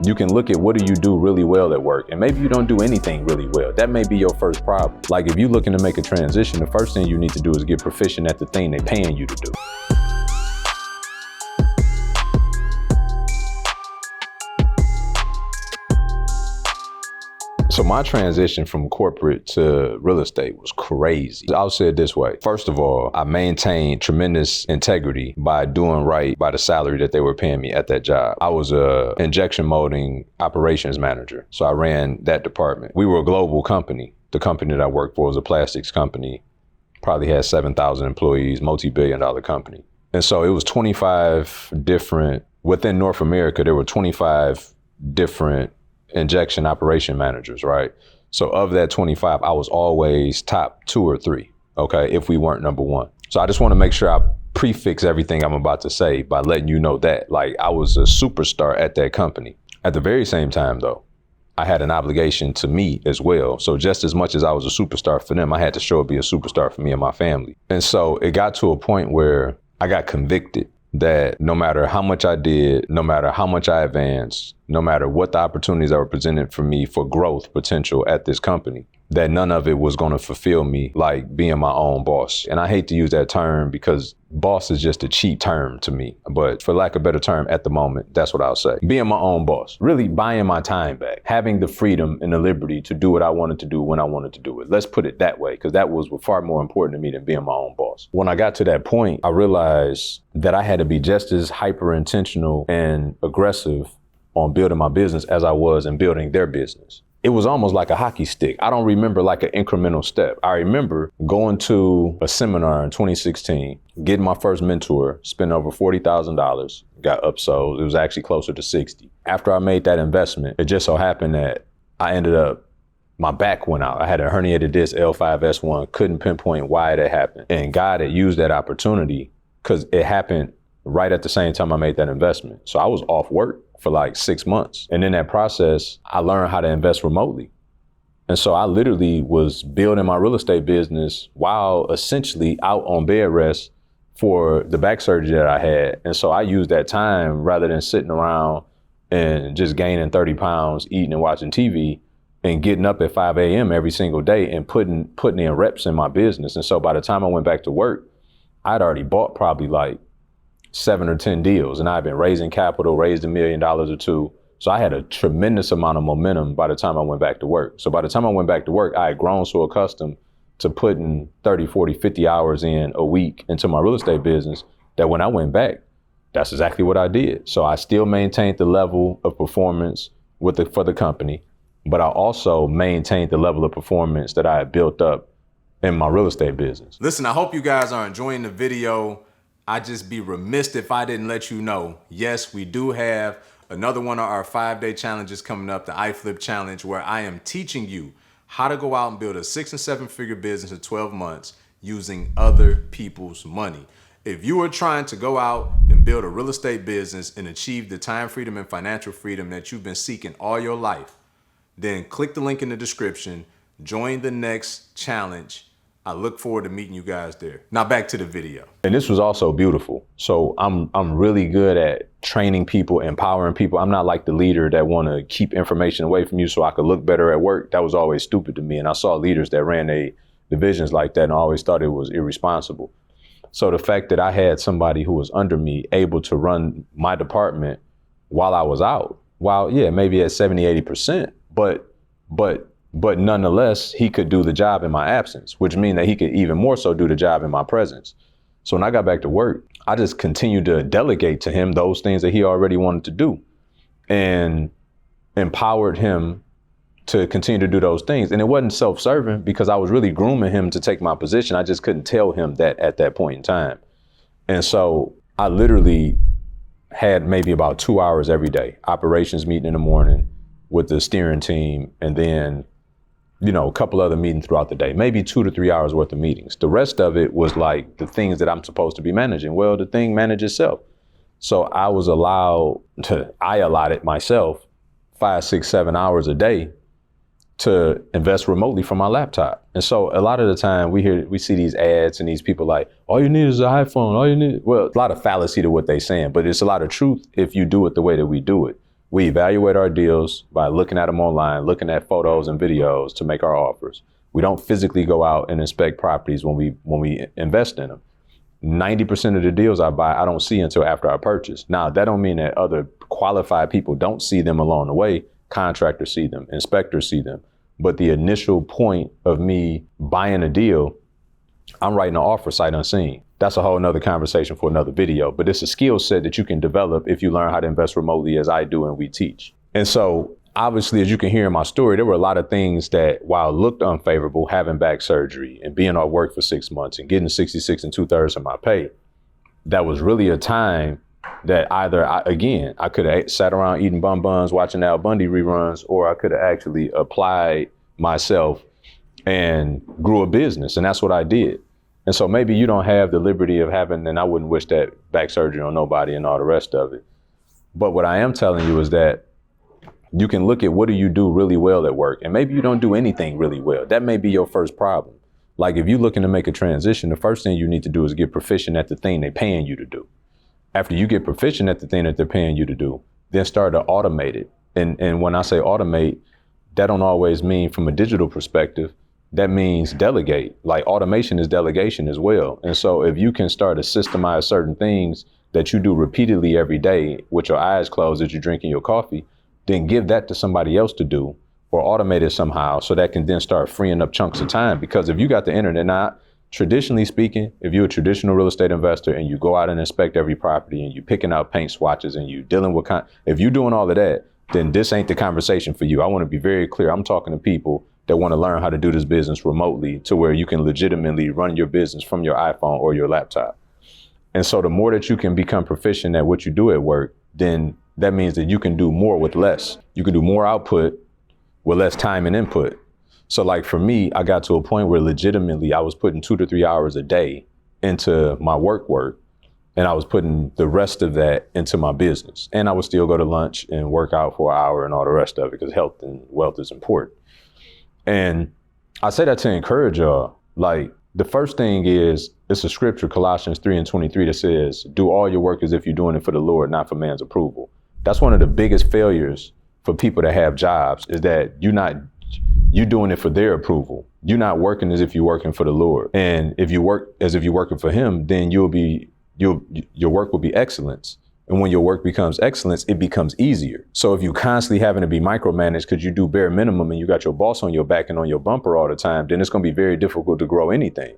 You can look at what do you do really well at work, and maybe you don't do anything really well. That may be your first problem. Like if you're looking to make a transition, the first thing you need to do is get proficient at the thing they're paying you to do. So my transition from corporate to real estate was crazy. I'll say it this way. First of all, I maintained tremendous integrity by doing right by the salary that they were paying me at that job. I was a injection molding operations manager. So I ran that department. We were a global company. The company that I worked for was a plastics company, probably had 7,000 employees, multi-billion-dollar company. And so it was 25 different, within North America, there were 25 different injection operation managers, right? So of that 25, I was always top 2 or 3, okay, if we weren't number 1. So I just want to make sure I prefix everything I'm about to say by letting you know that, like, I was a superstar at that company. At the very same time, though, I had an obligation to me as well. So just as much as I was a superstar for them, I had to show up be a superstar for me and my family. And so it got to a point where I got convicted that no matter how much I did, no matter how much I advanced, no matter what the opportunities that were presented for me for growth potential at this company, that none of it was going to fulfill me like being my own boss. And I hate to use that term because boss is just a cheap term to me. But for lack of a better term at the moment, that's what I'll say. Being my own boss, really buying my time back, having the freedom and the liberty to do what I wanted to do when I wanted to do it. Let's put it that way, because that was far more important to me than being my own boss. When I got to that point, I realized that I had to be just as hyper intentional and aggressive on building my business as I was in building their business. It was almost like a hockey stick. I don't remember like an incremental step. I remember going to a seminar in 2016, getting my first mentor, spent over $40,000, got upsold. It was actually closer to 60. After I made that investment, it just so happened that I ended up, my back went out. I had a herniated disc, L5-S1, couldn't pinpoint why it happened. And God had used that opportunity because it happened right at the same time I made that investment. So I was off work for like 6 months. And in that process, I learned how to invest remotely. And so I literally was building my real estate business while essentially out on bed rest for the back surgery that I had. And so I used that time rather than sitting around and just gaining 30 pounds, eating and watching TV and getting up at 5 a.m. every single day and putting in reps in my business. And so by the time I went back to work, I'd already bought probably like 7 or 10 deals, and I've been raising capital, raised $1 million or $2 million. So I had a tremendous amount of momentum by the time I went back to work. So by the time I went back to work, I had grown so accustomed to putting 30, 40, 50 hours in a week into my real estate business that when I went back, that's exactly what I did. So I still maintained the level of performance for the company, but I also maintained the level of performance that I had built up in my real estate business. Listen, I hope you guys are enjoying the video. I'd just be remiss if I didn't let you know, yes, we do have another one of our 5-day challenges coming up, the iFlip Challenge, where I am teaching you how to go out and build a 6- and 7-figure business in 12 months using other people's money. If you are trying to go out and build a real estate business and achieve the time freedom and financial freedom that you've been seeking all your life, then click the link in the description, join the next challenge. I look forward to meeting you guys there. Now back to the video. And this was also beautiful. So I'm really good at training people, empowering people. I'm not like the leader that want to keep information away from you so I could look better at work. That was always stupid to me. And I saw leaders that ran their divisions like that and I always thought it was irresponsible. So the fact that I had somebody who was under me able to run my department while I was out, while, yeah, maybe at 70, 80%, but nonetheless, he could do the job in my absence, which means that he could even more so do the job in my presence. So when I got back to work, I just continued to delegate to him those things that he already wanted to do and empowered him to continue to do those things. And it wasn't self-serving because I was really grooming him to take my position. I just couldn't tell him that at that point in time. And so I literally had maybe about 2 hours every day, operations meeting in the morning with the steering team, and then a couple other meetings throughout the day, maybe 2 to 3 hours worth of meetings. The rest of it was like the things that I'm supposed to be managing. Well, the thing manages itself. So I allotted myself 5, 6, 7 hours a day to invest remotely from my laptop. And so a lot of the time we see these ads and these people like, all you need is an iPhone, well, a lot of fallacy to what they're saying, but it's a lot of truth if you do it the way that we do it. We evaluate our deals by looking at them online, looking at photos and videos to make our offers. We don't physically go out and inspect properties when we invest in them. 90% of the deals I buy, I don't see until after I purchase. Now, that don't mean that other qualified people don't see them along the way. Contractors see them, inspectors see them. But the initial point of me buying a deal, I'm writing an offer sight unseen. That's a whole nother conversation for another video, but it's a skill set that you can develop if you learn how to invest remotely as I do and we teach. And so obviously, as you can hear in my story, there were a lot of things that, while it looked unfavorable, having back surgery and being off work for 6 months and getting 66 2/3 of my pay, that was really a time that either, I could have sat around eating bun buns, watching Al Bundy reruns, or I could have actually applied myself and grew a business. And that's what I did. And so maybe you don't have the liberty of having, and I wouldn't wish that back surgery on nobody and all the rest of it. But what I am telling you is that you can look at what do you do really well at work, and maybe you don't do anything really well. That may be your first problem. Like if you're looking to make a transition, the first thing you need to do is get proficient at the thing they're paying you to do. After you get proficient at the thing that they're paying you to do, then start to automate it. And when I say automate, that don't always mean from a digital perspective. That means delegate. Like automation is delegation as well. And so if you can start to systemize certain things that you do repeatedly every day with your eyes closed as you're drinking your coffee, then give that to somebody else to do or automate it somehow so that can then start freeing up chunks of time. Because if you got the internet now, traditionally speaking, if you're a traditional real estate investor and you go out and inspect every property and you picking out paint swatches and you dealing with, if you're doing all of that, then this ain't the conversation for you. I want to be very clear. I'm talking to people that want to learn how to do this business remotely to where you can legitimately run your business from your iPhone or your laptop. And so the more that you can become proficient at what you do at work, then that means that you can do more with less. You can do more output with less time and input. So like for me, I got to a point where legitimately I was putting 2 to 3 hours a day into my work, and I was putting the rest of that into my business. And I would still go to lunch and work out for an hour and all the rest of it because health and wealth is important. And I say that to encourage y'all. Like the first thing is, it's a scripture, Colossians 3:23, that says, do all your work as if you're doing it for the Lord, not for man's approval. That's one of the biggest failures for people that have jobs, is that you're doing it for their approval. You're not working as if you're working for the Lord. And if you work as if you're working for him, then your work will be excellence. And when your work becomes excellence, it becomes easier. So if you constantly having to be micromanaged because you do bare minimum and you got your boss on your back and on your bumper all the time, then it's going to be very difficult to grow anything.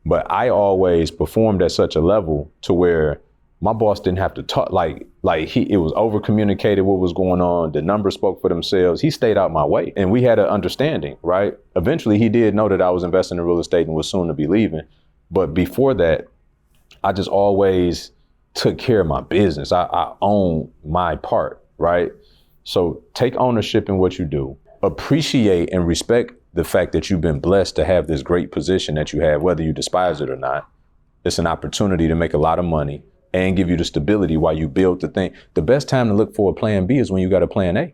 But I always performed at such a level to where my boss didn't have to talk, it was over communicated what was going on. The numbers spoke for themselves. He stayed out my way and we had an understanding, right? Eventually he did know that I was investing in real estate and was soon to be leaving. But before that, I just always took care of my business. I own my part, right? So take ownership in what you do. Appreciate and respect the fact that you've been blessed to have this great position that you have, whether you despise it or not. It's an opportunity to make a lot of money and give you the stability while you build the thing. The best time to look for a plan B is when you got a plan A.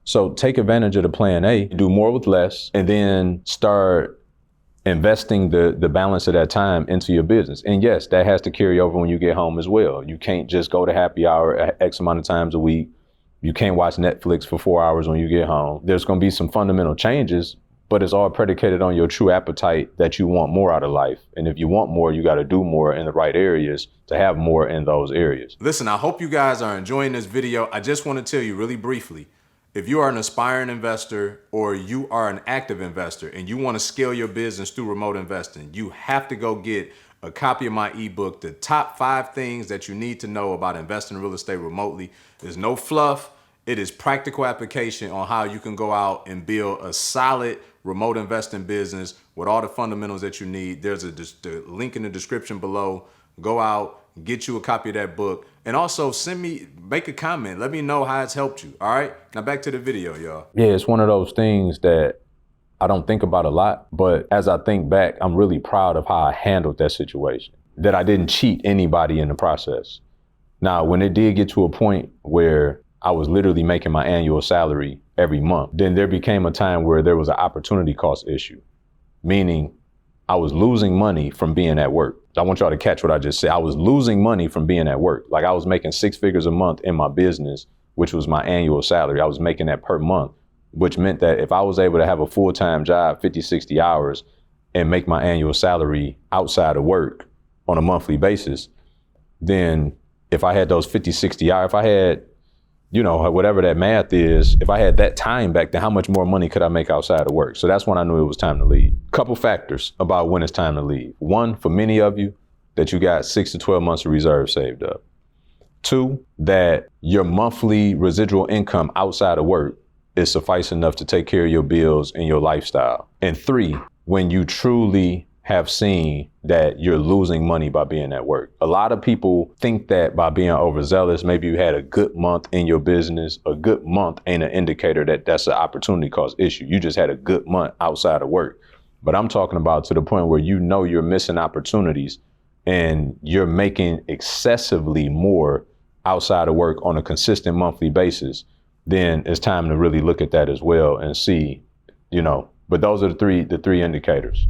So take advantage of the plan A, do more with less, and then start investing the balance of that time into your business. And yes, that has to carry over when you get home as well. You can't just go to happy hour X amount of times a week. You can't watch Netflix for 4 hours when you get home. There's going to be some fundamental changes, but it's all predicated on your true appetite that you want more out of life. And if you want more, you got to do more in the right areas to have more in those areas. Listen, I hope you guys are enjoying this video. I just want to tell you really briefly, if you are an aspiring investor or you are an active investor and you want to scale your business through remote investing, you have to go get a copy of my ebook, The Top 5 Things That You Need to Know About Investing in Real Estate Remotely. There's no fluff. It is practical application on how you can go out and build a solid remote investing business with all the fundamentals that you need. There's the link in the description below. Go out, get you a copy of that book, and also make a comment. Let me know how it's helped you. All right, now back to the video, y'all. Yeah, it's one of those things that I don't think about a lot, but as I think back, I'm really proud of how I handled that situation, that I didn't cheat anybody in the process. Now, when it did get to a point where I was literally making my annual salary every month, then there became a time where there was an opportunity cost issue, meaning I was losing money from being at work. I want y'all to catch what I just said. I was losing money from being at work. Like I was making 6 figures a month in my business, which was my annual salary. I was making that per month, which meant that if I was able to have a full-time job, 50, 60 hours, and make my annual salary outside of work on a monthly basis, then if I had those 50, 60 hours, if I had, whatever that math is, if I had that time back, then how much more money could I make outside of work? So that's when I knew it was time to leave. Couple factors about when it's time to leave. One, for many of you, that you got 6 to 12 months of reserve saved up. Two, that your monthly residual income outside of work is suffice enough to take care of your bills and your lifestyle. And three, when you truly have seen that you're losing money by being at work. A lot of people think that by being overzealous, maybe you had a good month in your business. A good month ain't an indicator that that's an opportunity cost issue. You just had a good month outside of work. But I'm talking about to the point where you're missing opportunities and you're making excessively more outside of work on a consistent monthly basis, then it's time to really look at that as well and see, but those are the three indicators.